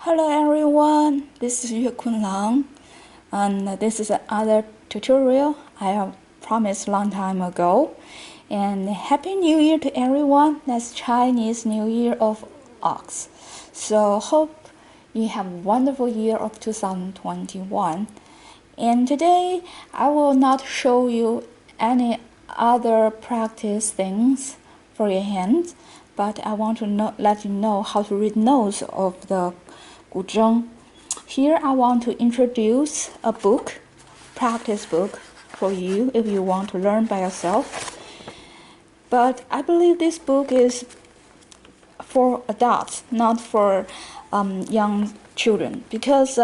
Hello everyone, this is Yue Kunlang, and this is another tutorial I have promised a long time ago. And Happy New Year to everyone. That's Chinese New Year of Ox. So hope you have a wonderful year of 2021. And today I will not show you any other practice things for your hands, but I want to let you know how to read notes of the Guzheng. Here I want to introduce a book, practice book for you if you want to learn by yourself. But I believe this book is for adults, not for young children, because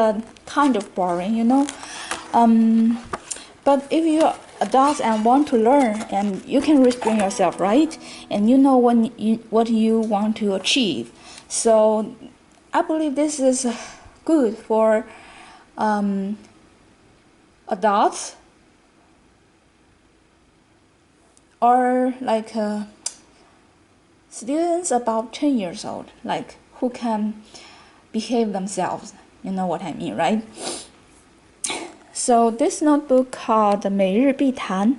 kind of boring, you know. But if you're adults and want to learn, and you can restrain yourself, right? And you know what you want to achieve. So I believe this is good for adults or like students about 10 years old, like who can behave themselves. You know what I mean, right? So this notebook called 每日必谈.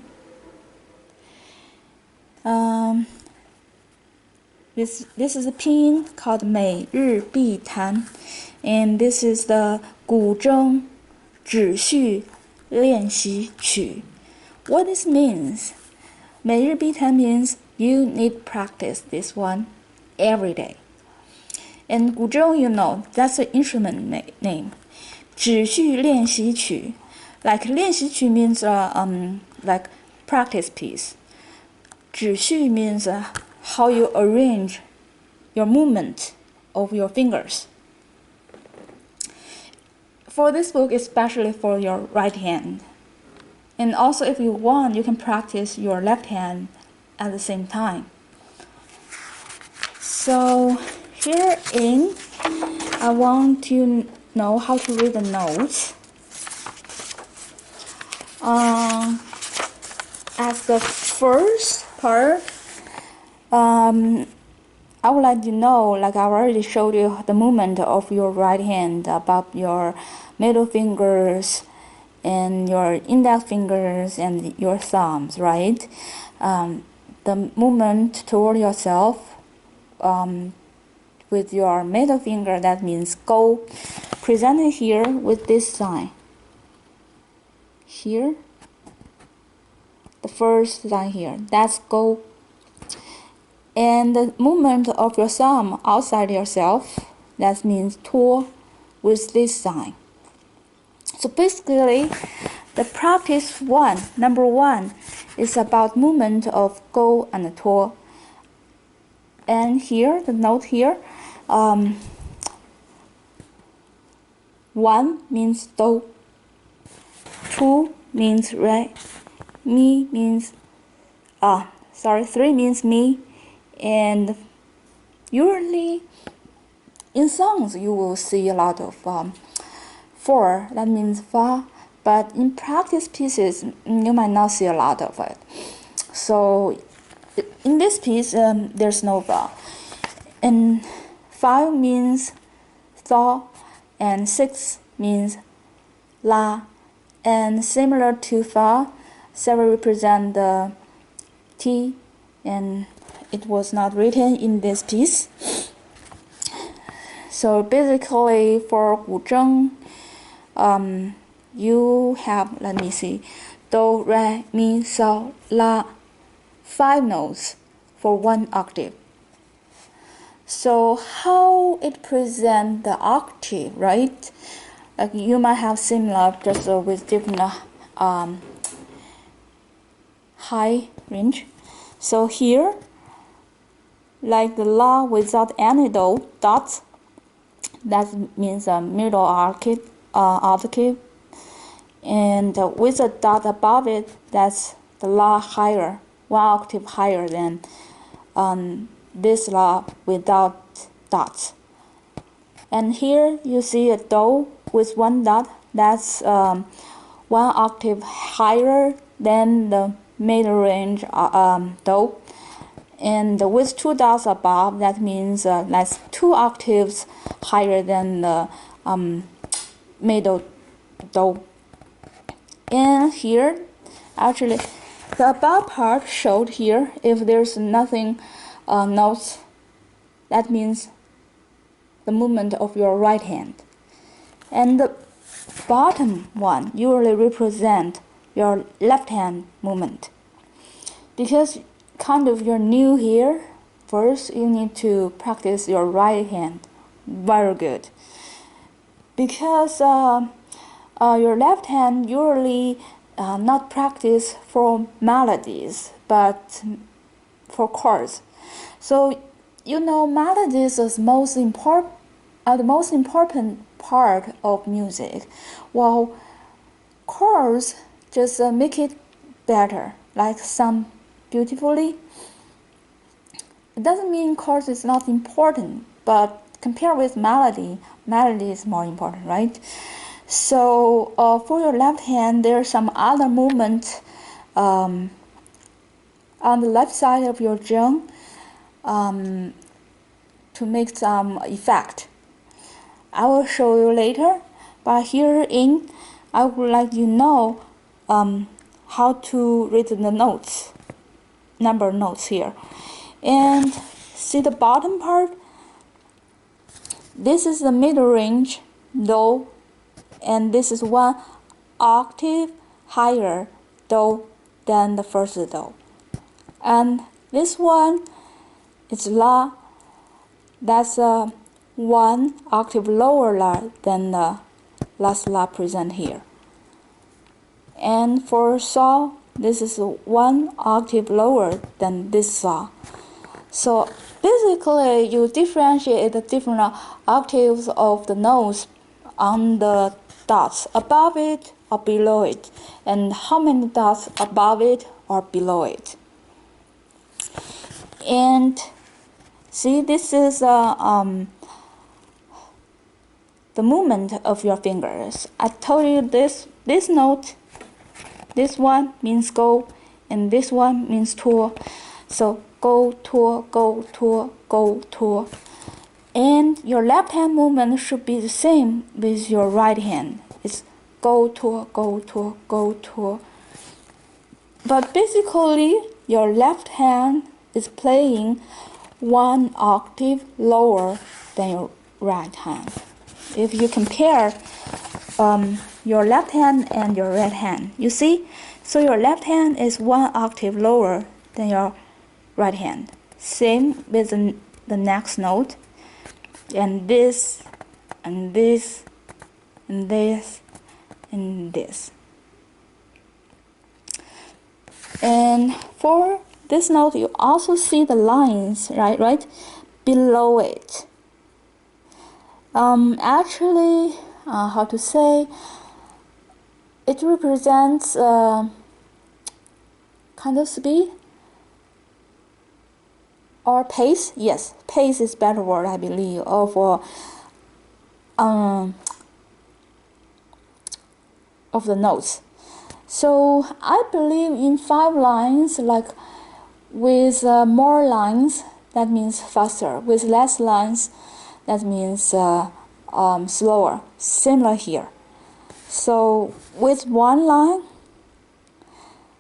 This is a pinyin called 每日必谈, and this is the 古筝指序练习曲. What this means? 每日必谈 means you need practice this one every day. And 古筝, you know, that's the instrument name. 指序练习曲, like 练习曲 means like practice piece. 指序 means how you arrange your movement of your fingers. For this book, especially for your right hand. And also if you want, you can practice your left hand at the same time. So herein, I want to know how to read the notes. As the first part, I would like to know, like I already showed you the movement of your right hand, about your middle fingers and your index fingers and your thumbs, right? The movement toward yourself with your middle finger, that means go, presented here with this sign. Here, the first sign here, that's go. And the movement of your thumb outside yourself, that means 托 with this sign. So basically, the practice number one, is about movement of go and 托. And here, the note here, 1 means do, 2 means re, mi means 3 means mi, and usually in songs you will see a lot of 4, that means fa, but in practice pieces you might not see a lot of it. So in this piece there's no fa, and 5 means thaw, and 6 means la, and similar to fa, 7 represent the T, and it was not written in this piece. So basically for 古筝, you have, let me see, do, re, mi, sol, la, 5 notes for 1 octave. So how it presents the octave, right? Like you might have similar, just with different high range. So here, like the la without any dots, that means a middle octave, and with a dot above it, that's the la higher, 1 octave higher than this la without dots. And here you see a do with 1 dot, that's 1 octave higher than the middle range do. And with 2 dots above, that means that's 2 octaves higher than the middle do. And here, actually, the above part showed here. If there's nothing notes, that means the movement of your right hand. And the bottom one usually represent your left hand movement. Because kind of you're new here, first you need to practice your right hand very good. Because your left hand usually not practice for melodies, but for chords. So you know melodies is the most important part of music, while chords just make it better, like sound beautifully. It doesn't mean chords is not important, but compared with melody is more important, right? So for your left hand, there's some other movement on the left side of your zheng to make some effect. I will show you later, but herein I would like you to know how to read the notes, number notes here. And see the bottom part? This is the middle range, do, and this is 1 octave higher do than the first do. And this one is la, that's 1 octave lower la than the last la present here. And for sol, this is 1 octave lower than this sol. So basically, you differentiate the different octaves of the notes on the dots, above it or below it, and how many dots above it or below it. And see, this is the movement of your fingers. I told you this note, this one means go, and this one means tour. So go, tour, go, tour, go, tour. And your left hand movement should be the same with your right hand. It's go, tour, go, tour, go, tour. But basically, your left hand is playing 1 octave lower than your right hand. If you compare your left hand and your right hand, you see? So your left hand is 1 octave lower than your right hand. Same with the next note, and this, and this, and this, and this. And for this note, you also see the lines, right below it. Actually, how to say, it represents kind of speed or pace. Yes, pace is better word, I believe, of the notes. So I believe in 5 lines, like with more lines, that means faster. With less lines, that means slower. Similar here. So with 1 line,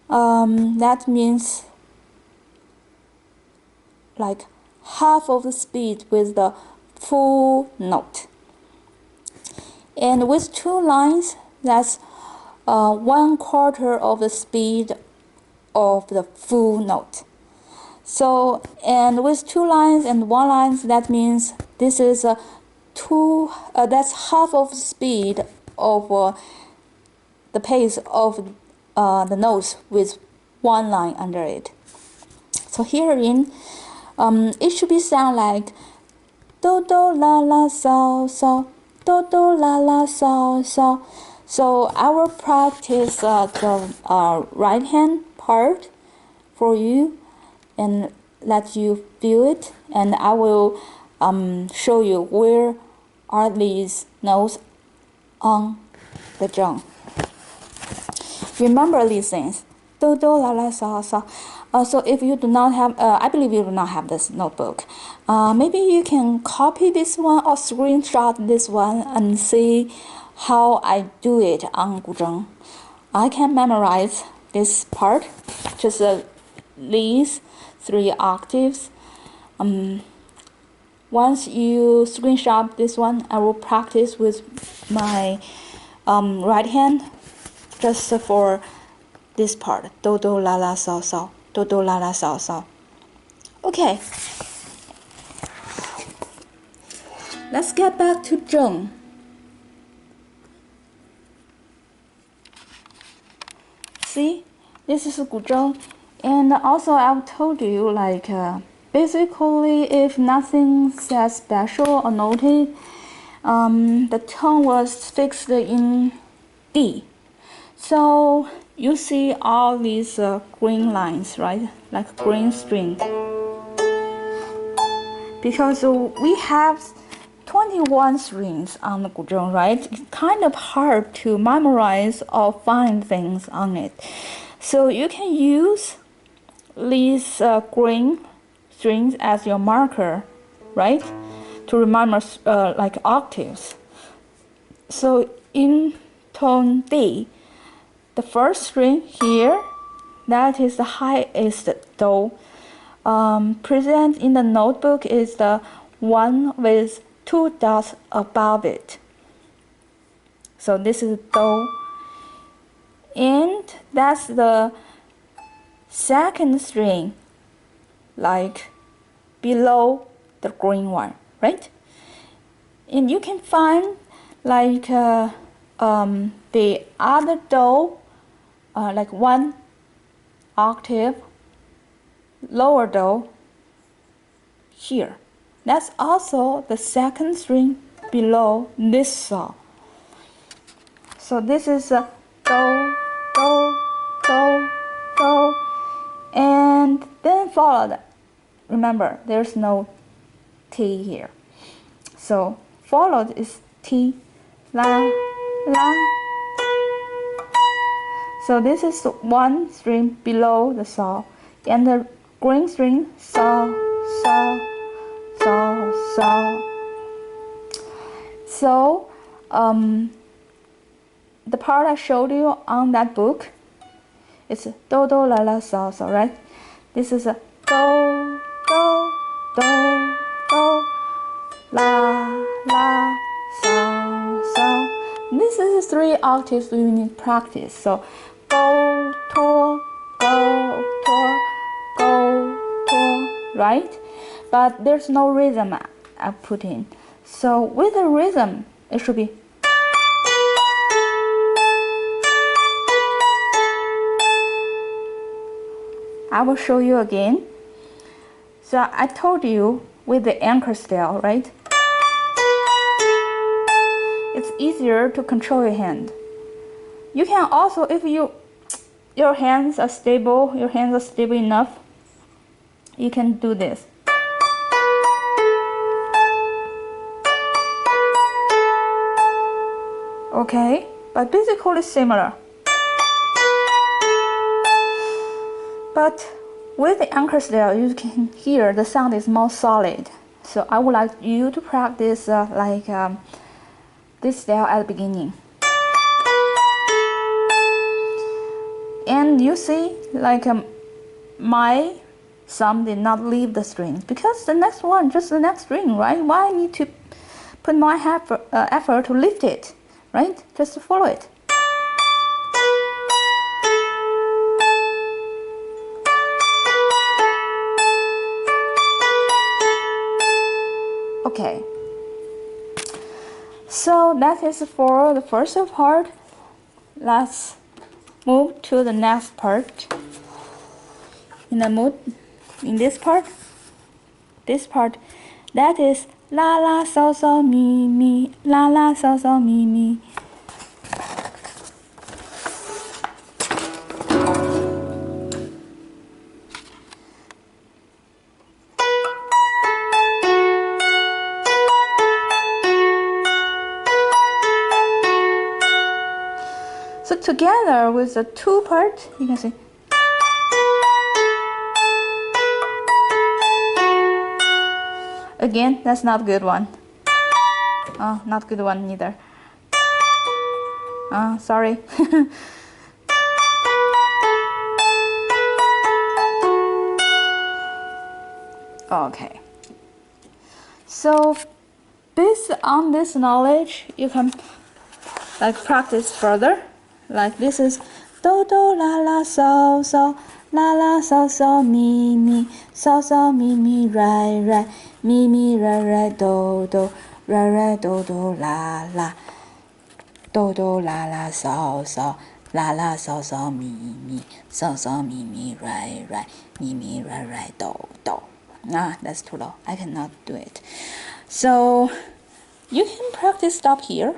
that means like half of the speed with the full note. And with 2 lines, that's 1/4 of the speed of the full note. So, and with 2 lines and 1 line, that means this is that's half of the speed of the pace of the notes with 1 line under it. So herein, it should be sound like do do la la so so, do do la la so so. So I will practice the right hand part for you and let you feel it, and I will show you where are these notes on the zheng. Remember these things. Do do la la so so. So if you do not have, I believe you do not have this notebook, maybe you can copy this one or screenshot this one and see how I do it on Guzheng. I can memorize this part, just these 3 octaves. Once you screenshot this one, I will practice with my right hand just for this part. Do do la la so so. Do do la la so so. Okay. Let's get back to Zheng. See, this is Guzheng, and also I've told you like basically if nothing says special or noted, the tone was fixed in D. So you see all these green lines, right? Like green string. Because we have 21 strings on the Guzheng, right? It's kind of hard to memorize or find things on it. So you can use these green strings as your marker, right? To remember like octaves. So in tone D, the first string here, that is the highest Do. Present in the notebook is the one with 2 dots above it. So this is Do. And that's the second string, like below the green one, right? And you can find like the other Do, like 1 octave lower Do here. That's also the second string below this saw. So this is a Do, Do, Do, Do, and then followed. Remember, there's no T here. So followed is T, La, La. So this is 1 string below the saw, and the green string saw, saw, saw, saw. So the part I showed you on that book, it's Do Do La La saw, saw, right? This is a Do Do Do Do La La saw, saw. This is 3 octaves you need practice. So Go To Go To Go To, right? But there's no rhythm I put in. So with the rhythm, it should be. I will show you again. So I told you with the anchor scale, right? It's easier to control your hand. You can also, if your hands are stable enough, you can do this. Okay, but basically similar. But with the anchor scale, you can hear the sound is more solid. So I would like you to practice this scale at the beginning. And you see, like my thumb did not leave the strings because the next one, just the next string, right? Why I need to put my effort to lift it, right? Just to follow it. Okay. So that is for the first part. Let's move to the next part. In this part, that is la la so so mi mi, la la so so mi mi. So together with the 2 part, you can see. Again, that's not a good one. Not good one neither. Sorry. Okay. So based on this knowledge, you can like practice further. Like this is do do la la so so la la so so mi mi so so mi mi re re mi mi re re do do re do do la la do do la la so so la la so so mi mi so so mi mi re re mi mi re do do. That's too low. I cannot do it. So you can practice stop here.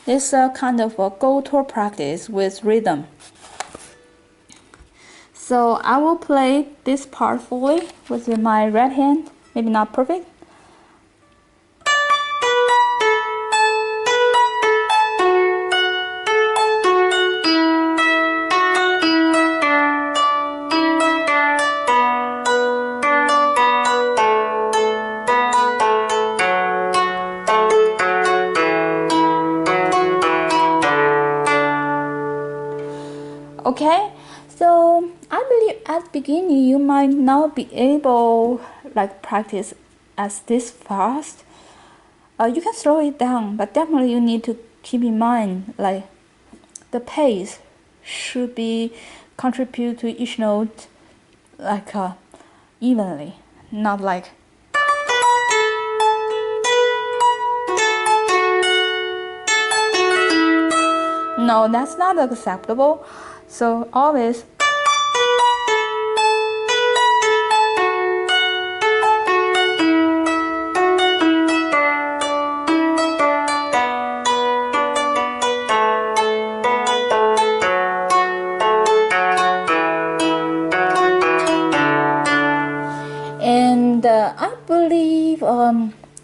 It's a kind of a go-to practice with rhythm. So I will play this part fully with my right hand. Maybe not perfect. Okay, so I believe at the beginning you might not be able like practice as this fast. You can slow it down, but definitely you need to keep in mind like the pace should be contribute to each note like evenly, not like no, that's not acceptable. So always and I believe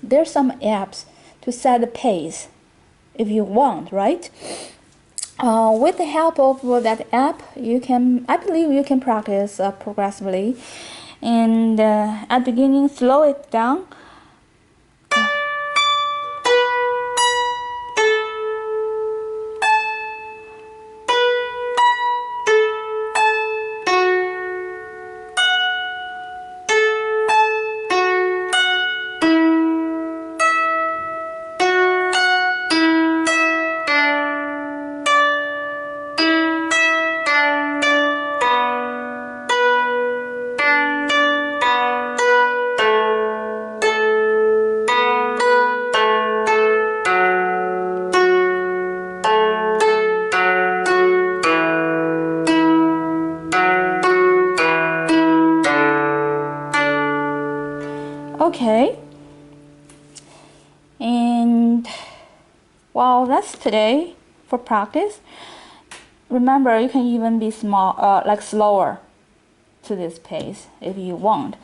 there's some apps to set the pace if you want, right? With the help of that app, I believe you can practice progressively, and at the beginning, slow it down. Okay, and well, that's today for practice. Remember, you can even be like slower to this pace if you want.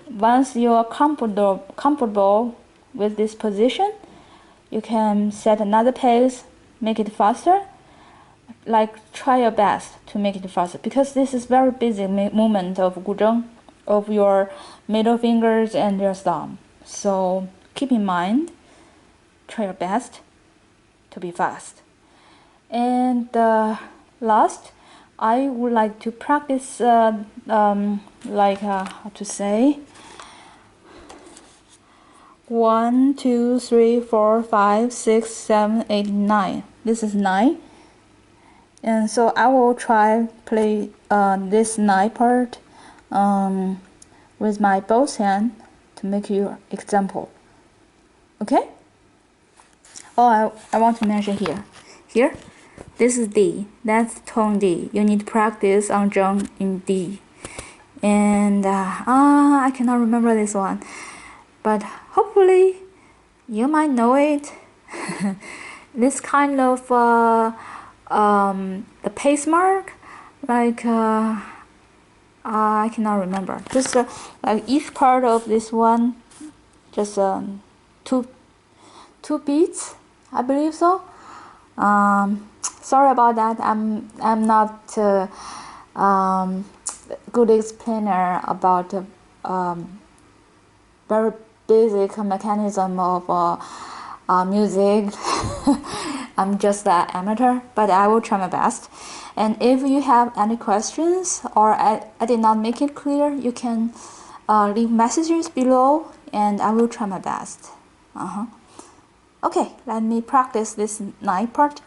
Once you are comfortable with this position, you can set another pace, make it faster. Like try your best to make it faster because this is very busy movement of Guzheng, of your middle fingers and your thumb. So keep in mind, try your best to be fast. And last, I would like to practice like how to say 1, 2, 3, 4, 5, 6, 7, 8, 9. This is 9. And so I will try play this 9 part with my both hand to make you example. Okay? Oh, I want to mention here, this is D. That's tone D. You need to practice on Zheng in D. And I cannot remember this one, but hopefully you might know it. This kind of the pace mark, like I cannot remember. Just like each part of this one, just two beats, I believe so. Sorry about that. I'm not good explainer about very basic mechanism of music. I'm just an amateur, but I will try my best. And if you have any questions or I did not make it clear, you can leave messages below and I will try my best. Okay, let me practice this ninth part.